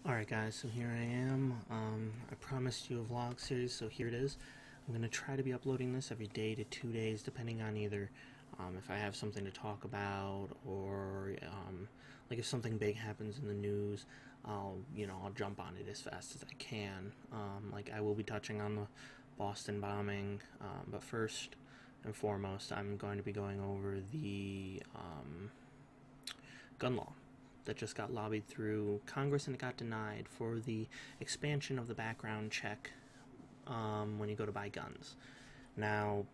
Alright guys, so here I am. I promised you a vlog series, so here it is. I'm going to try to be uploading this every day to 2 days, depending on either if I have something to talk about, or like if something big happens in the news, I'll jump on it as fast as I can. Like I will be touching on the Boston bombing, but first and foremost, I'm going to be going over the gun law that just got lobbied through Congress and it got denied for the expansion of the background check when you go to buy guns. Now,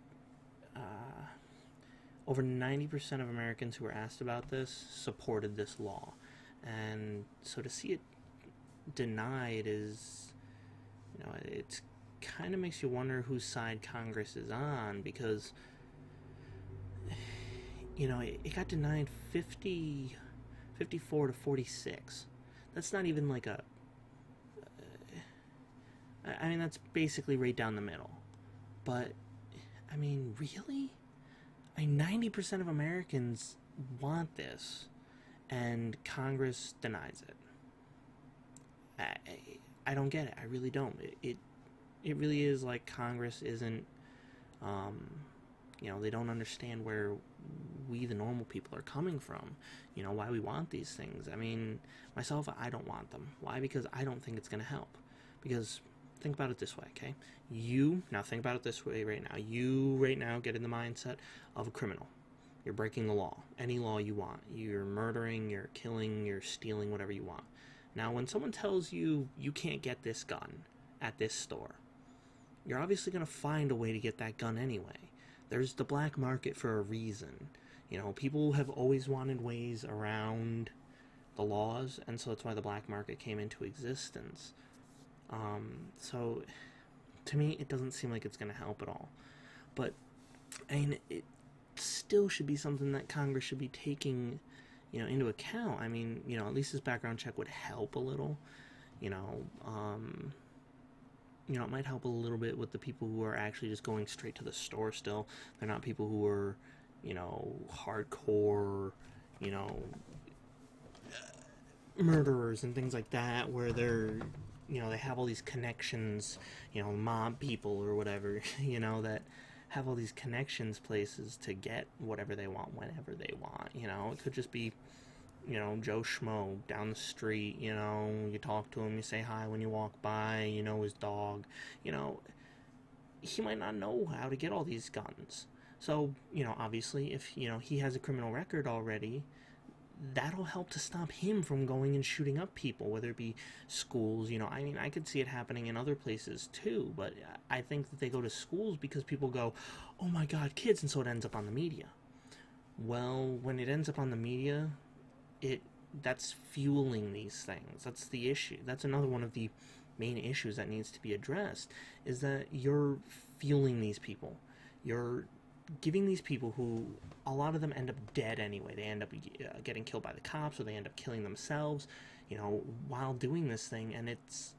over 90% of Americans who were asked about this supported this law. And so to see it denied is, it kind of makes you wonder whose side Congress is on, because, it got denied 54 to 46. That's not even like that's basically right down the middle. But, really? 90% of Americans want this, and Congress denies it. I don't get it. I really don't. It really is like Congress isn't, they don't understand where we, the normal people, are coming from. Why we want these things. Myself, I don't want them. Why? Because I don't think it's going to help. Because think about it this way, okay? Now think about it this way right now. You right now get in the mindset of a criminal. You're breaking the law. Any law you want. You're murdering, you're killing, you're stealing, whatever you want. Now, when someone tells you you can't get this gun at this store, you're obviously going to find a way to get that gun anyway. There's the black market for a reason. People have always wanted ways around the laws, and so that's why the black market came into existence. So, to me, it doesn't seem like it's going to help at all. But, it still should be something that Congress should be taking, into account. At least this background check would help a little. It might help a little bit with the people who are actually just going straight to the store still. They're not people who are, hardcore, murderers and things like that, where they're, they have all these connections, mob people or whatever, that have all these connections places to get whatever they want whenever they want. It could just be, Joe Schmo down the street, you talk to him, you say hi when you walk by, his dog, he might not know how to get all these guns. So, obviously, if, he has a criminal record already, that'll help to stop him from going and shooting up people, whether it be schools. I could see it happening in other places too, but I think that they go to schools because people go, oh my god, kids, and so it ends up on the media. Well, when it ends up on the media, that's fueling these things. That's the issue. That's another one of the main issues that needs to be addressed, is that you're fueling these people. You're giving these people, who a lot of them end up dead anyway. They end up getting killed by the cops, or they end up killing themselves, while doing this thing, and it's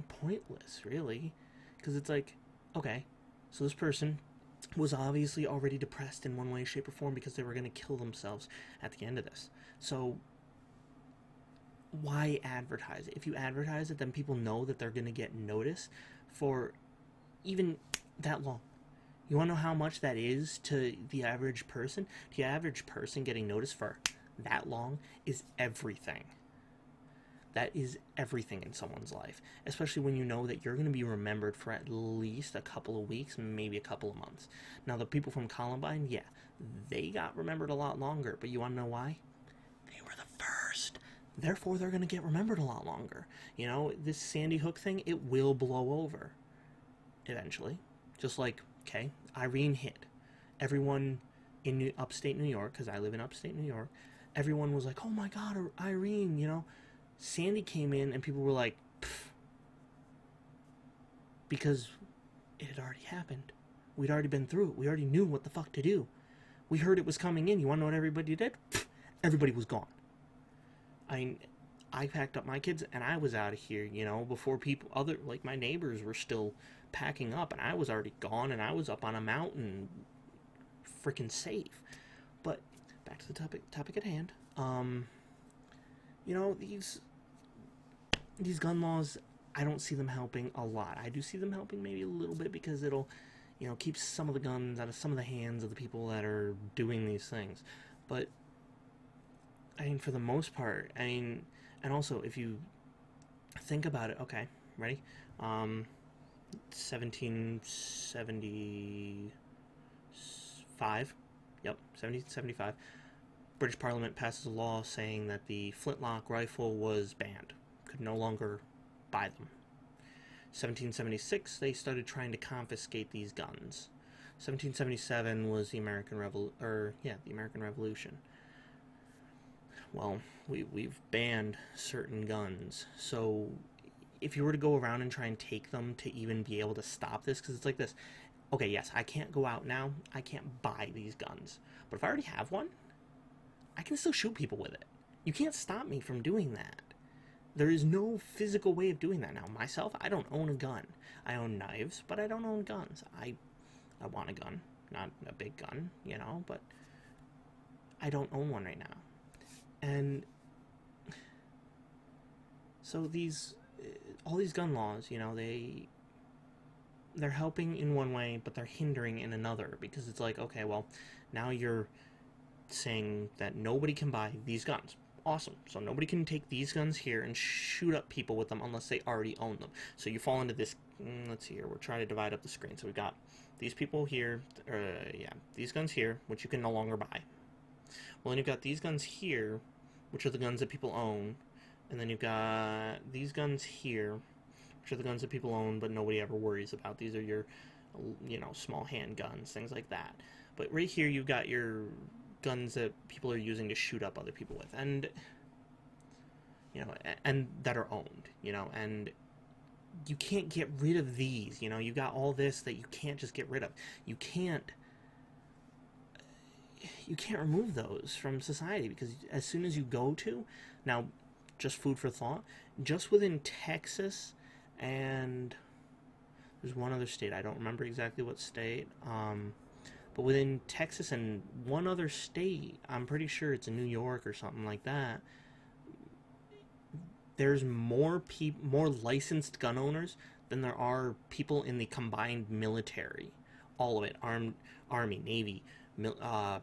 pointless, really, because it's like, okay, so this person was obviously already depressed in one way, shape, or form because they were going to kill themselves at the end of this. So why advertise it? If you advertise it, then people know that they're going to get noticed for even that long. You want to know how much that is to the average person? The average person getting noticed for that long is everything. That is everything in someone's life, especially when you know that you're going to be remembered for at least a couple of weeks, maybe a couple of months. Now, the people from Columbine, yeah, they got remembered a lot longer, but you want to know why? They were the first. Therefore, they're going to get remembered a lot longer. This Sandy Hook thing, it will blow over eventually. Just like, okay, Irene hit. Everyone in upstate New York, because I live in upstate New York, everyone was like, oh my god, Irene, Sandy came in and people were like, pfft. Because it had already happened. We'd already been through it. We already knew what the fuck to do. We heard it was coming in. You want to know what everybody did? Pfft, everybody was gone. I packed up my kids and I was out of here, before my neighbors were still packing up, and I was already gone, and I was up on a mountain, freaking safe. But back to the topic at hand. These these gun laws, I don't see them helping a lot. I do see them helping maybe a little bit because it'll, keep some of the guns out of some of the hands of the people that are doing these things. But I mean, for the most part, I mean, and also if you think about it, okay, ready? 1775. Yep, 1775. British Parliament passes a law saying that the flintlock rifle was banned, could no longer buy them. 1776, they started trying to confiscate these guns. 1777 was the American Revolution. Well, we've banned certain guns, so if you were to go around and try and take them to even be able to stop this, because it's like this, okay, yes, I can't go out now, I can't buy these guns, but if I already have one, I can still shoot people with it. You can't stop me from doing that. There is no physical way of doing that now. Myself, I don't own a gun. I own knives, but I don't own guns. I want a gun, not a big gun, but I don't own one right now. And so all these gun laws, they're helping in one way, but they're hindering in another, because it's like, okay, well, now you're saying that nobody can buy these guns. Awesome. So nobody can take these guns here and shoot up people with them unless they already own them. So you fall into this, let's see here, we're trying to divide up the screen. So we've got these people here, these guns here, which you can no longer buy. Well, then you've got these guns here, which are the guns that people own. And then you've got these guns here, which are the guns that people own, but nobody ever worries about. These are your, small handguns, things like that. But right here, you've got your guns that people are using to shoot up other people with, and and that are owned, and you can't get rid of these. You got all this that you can't just get rid of. You can't remove those from society, because as soon as you go to, now, just food for thought, just within Texas and there's one other state, I don't remember exactly what state, but within Texas and one other state, I'm pretty sure it's in New York or something like that, there's more licensed gun owners than there are people in the combined military. All of it. Army, Navy,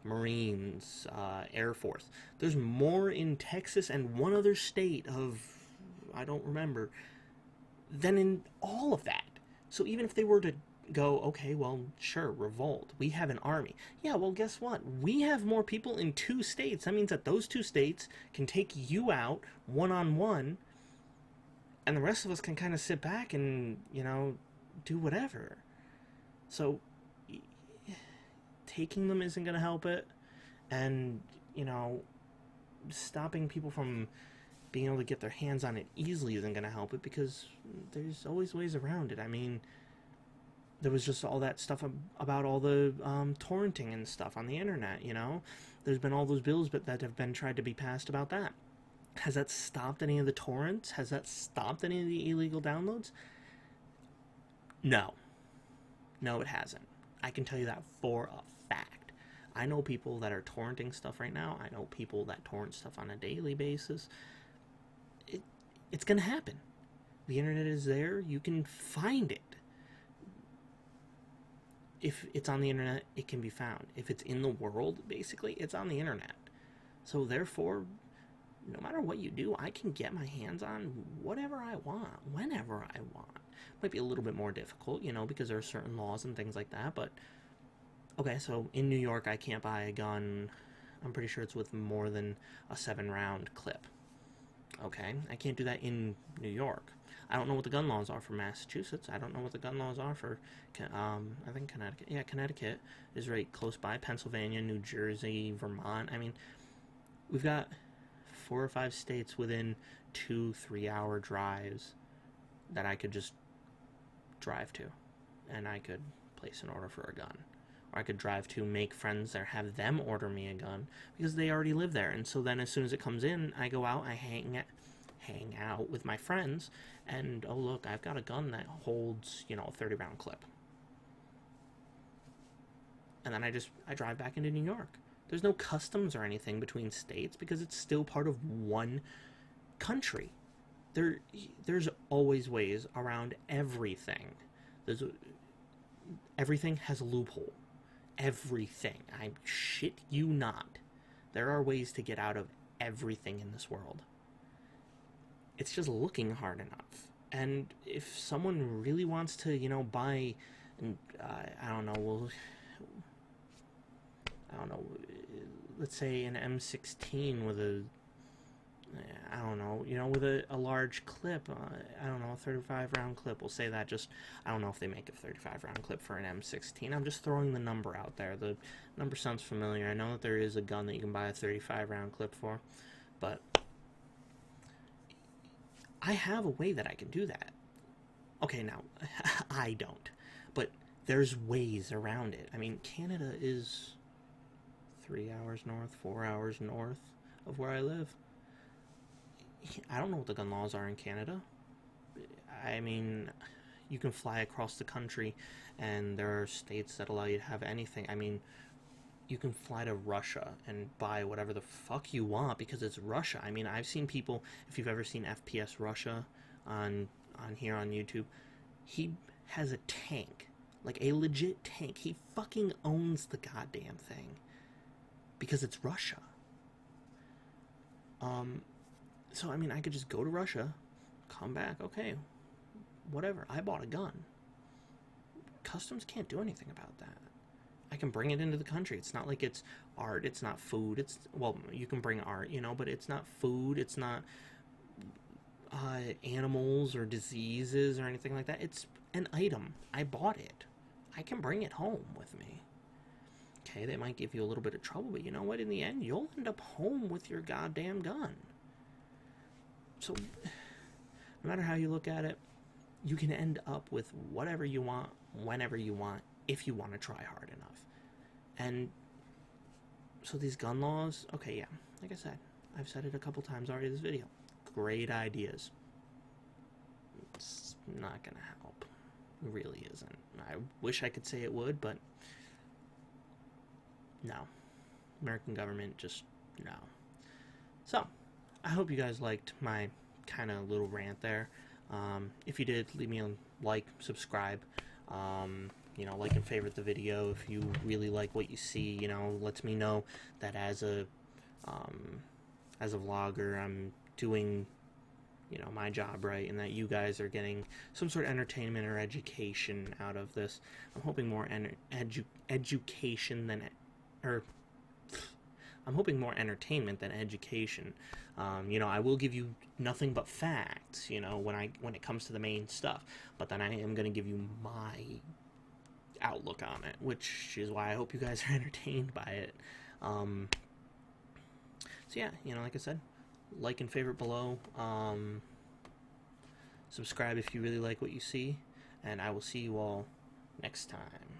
Marines, Air Force. There's more in Texas and one other state of, I don't remember, than in all of that. So even if they were to go, okay, well, sure, revolt. We have an army. Yeah, well, guess what? We have more people in 2 states. That means that those 2 states can take you out one-on-one, and the rest of us can kind of sit back and, do whatever. So, taking them isn't going to help it, and, stopping people from being able to get their hands on it easily isn't going to help it, because there's always ways around it. I mean, there was just all that stuff about all the torrenting and stuff on the internet, There's been all those bills that have been tried to be passed about that. Has that stopped any of the torrents? Has that stopped any of the illegal downloads? No. No, it hasn't. I can tell you that for a fact. I know people that are torrenting stuff right now. I know people that torrent stuff on a daily basis. It's going to happen. The internet is there. You can find it. If it's on the internet, it can be found. If it's in the world, basically, it's on the internet. So therefore, no matter what you do, I can get my hands on whatever I want, whenever I want. Might be a little bit more difficult, because there are certain laws and things like that, but okay, so in New York, I can't buy a gun, I'm pretty sure it's with more than a 7-round clip. Okay, I can't do that in New York. I don't know what the gun laws are for Massachusetts. I don't know what the gun laws are for, I think Connecticut. Yeah, Connecticut is right close by. Pennsylvania, New Jersey, Vermont. I mean, we've got 4 or 5 states within 2-3 hour drives that I could just drive to, and I could place an order for a gun. Or I could drive to, make friends there, have them order me a gun, because they already live there. And so then as soon as it comes in, I go out, I hang out with my friends, and oh look, I've got a gun that holds, a 30-round clip. And then I drive back into New York. There's no customs or anything between states, because it's still part of one country. there there's always ways around everything. There's everything has a loophole. Everything. I shit you not. There are ways to get out of everything in this world. It's just looking hard enough. And if someone really wants to, buy, and I don't know, I don't know, let's say an M16 with a, I don't know, with a large clip, I don't know, a 35 round clip, we'll say that, just, I don't know if they make a 35 round clip for an M16, I'm just throwing the number out there, the number sounds familiar, I know that there is a gun that you can buy a 35 round clip for, but I have a way that I can do that. Okay, now, I don't, but there's ways around it. I mean, Canada is 3 hours north, 4 hours north of where I live. I don't know what the gun laws are in Canada. I mean, you can fly across the country, and there are states that allow you to have anything. I mean, you can fly to Russia and buy whatever the fuck you want because it's Russia. I mean, I've seen people, if you've ever seen FPS Russia on here on YouTube, he has a tank, like a legit tank. He fucking owns the goddamn thing because it's Russia. So I mean, I could just go to Russia, come back, okay, whatever. I bought a gun. Customs can't do anything about that. I can bring it into the country. It's not like it's art, it's not food, it's, well, you can bring art, but it's not food, it's not animals or diseases or anything like that. It's an item. I bought it. I can bring it home with me. Okay, they might give you a little bit of trouble, but you know what? In the end, you'll end up home with your goddamn gun. So, no matter how you look at it, you can end up with whatever you want, whenever you want, if you want to try hard enough. And so these gun laws, okay, yeah, like I said, I've said it a couple times already in this video. Great ideas. It's not going to help. It really isn't. I wish I could say it would, but no. American government, just no. So, I hope you guys liked my kind of little rant there. If you did, leave me a like, subscribe, like and favorite the video if you really like what you see, lets me know that as a vlogger, I'm doing, my job right, and that you guys are getting some sort of entertainment or education out of this. I'm hoping more education than, I'm hoping more entertainment than education. I will give you nothing but facts, when it comes to the main stuff. But then I am going to give you my outlook on it, which is why I hope you guys are entertained by it. So yeah, like I said, like and favorite below. Subscribe if you really like what you see. And I will see you all next time.